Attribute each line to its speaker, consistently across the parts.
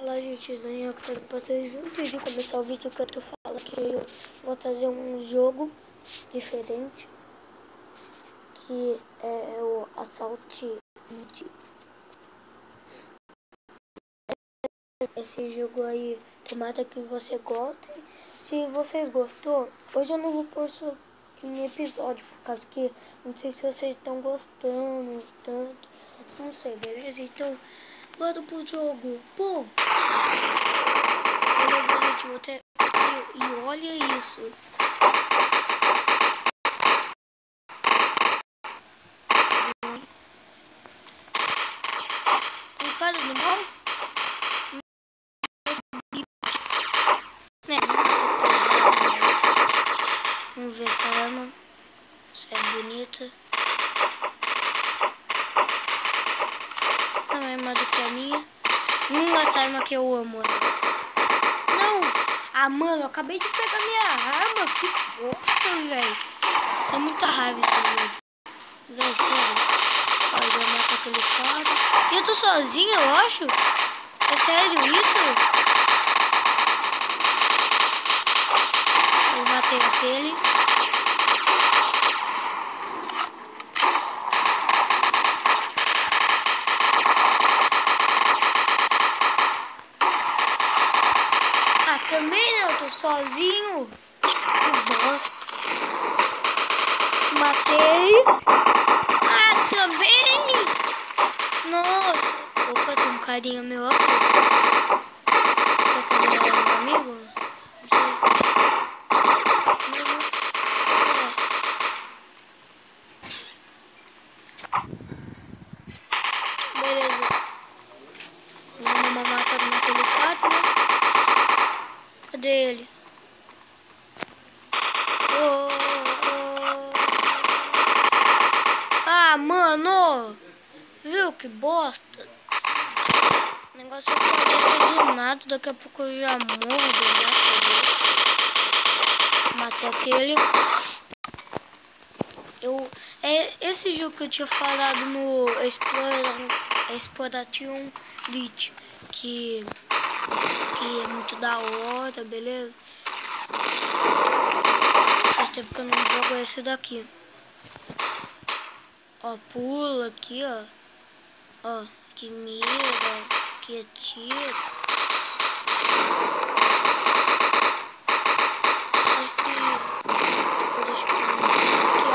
Speaker 1: Olá, gente, Daniel aqui para vocês. Antes de começar o vídeo, que eu tô falando que eu vou trazer um jogo diferente, que é o Assault It. Esse jogo aí, tomara que você goste. Se vocês gostou, hoje eu não vou pôr isso em episódio, por causa que não sei se vocês estão gostando tanto, não sei, beleza? Então, bora pro jogo. Pô! Beleza, gente, vou ter... E olha isso. Um cara do mal? Né? Vamos ver essa arma. Se é bonita. Não é mais do que a minha. Essa arma que eu amo. Não! Ah, mano, eu acabei de pegar minha arma. Que bosta, velho. Dá muita raiva esse jogo. Véi, sério. Olha, eu mato aquele cara. E eu tô sozinho, eu acho. É sério isso? Eu matei aquele. Ah, também não, eu tô sozinho. Que bosta. Matei. Ah, também. Nossa. Opa, tem um carinha meu aqui. Será que ele é meu amigo? Beleza. Vamos dar uma matada naquele quadro, né? Cadê ele? Ah, mano! Viu que bosta? O negócio acontece do nada, daqui a pouco eu já morro do nada. Matei aquele. É esse jogo que eu tinha falado no Exploration Elite, que é muito da hora, beleza? Faz tempo que eu não jogo esse daqui. Ó, pula aqui, ó. Ó, que mira, que atira.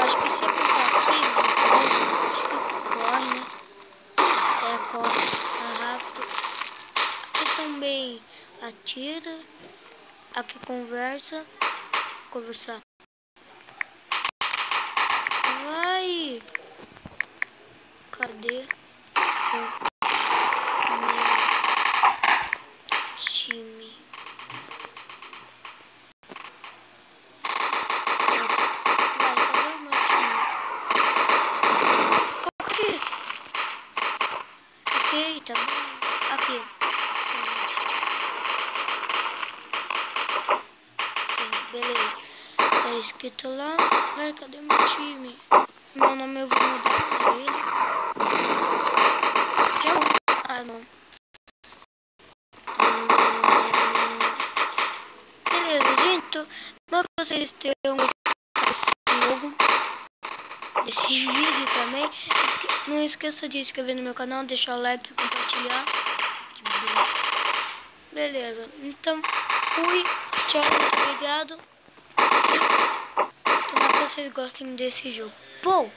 Speaker 1: Acho que se apertar aqui, acho que corre, né? É, corre, tá rápido. Aqui também atira. Aqui conversar. Vai! Cadê o meu time? Vai, cadê o meu time? Aqui, tá bom? Aqui. Beleza. Tá escrito lá. Vai, cadê meu time? Meu nome eu vou mudar pra ele. Ah, não. Beleza, gente. Espero que vocês tenham gostado desse jogo. Desse vídeo também. Não esqueça de se inscrever no meu canal, deixar o like e compartilhar. Beleza. Então, fui. Tchau, muito obrigado. Tomara que vocês gostem desse jogo. Pô!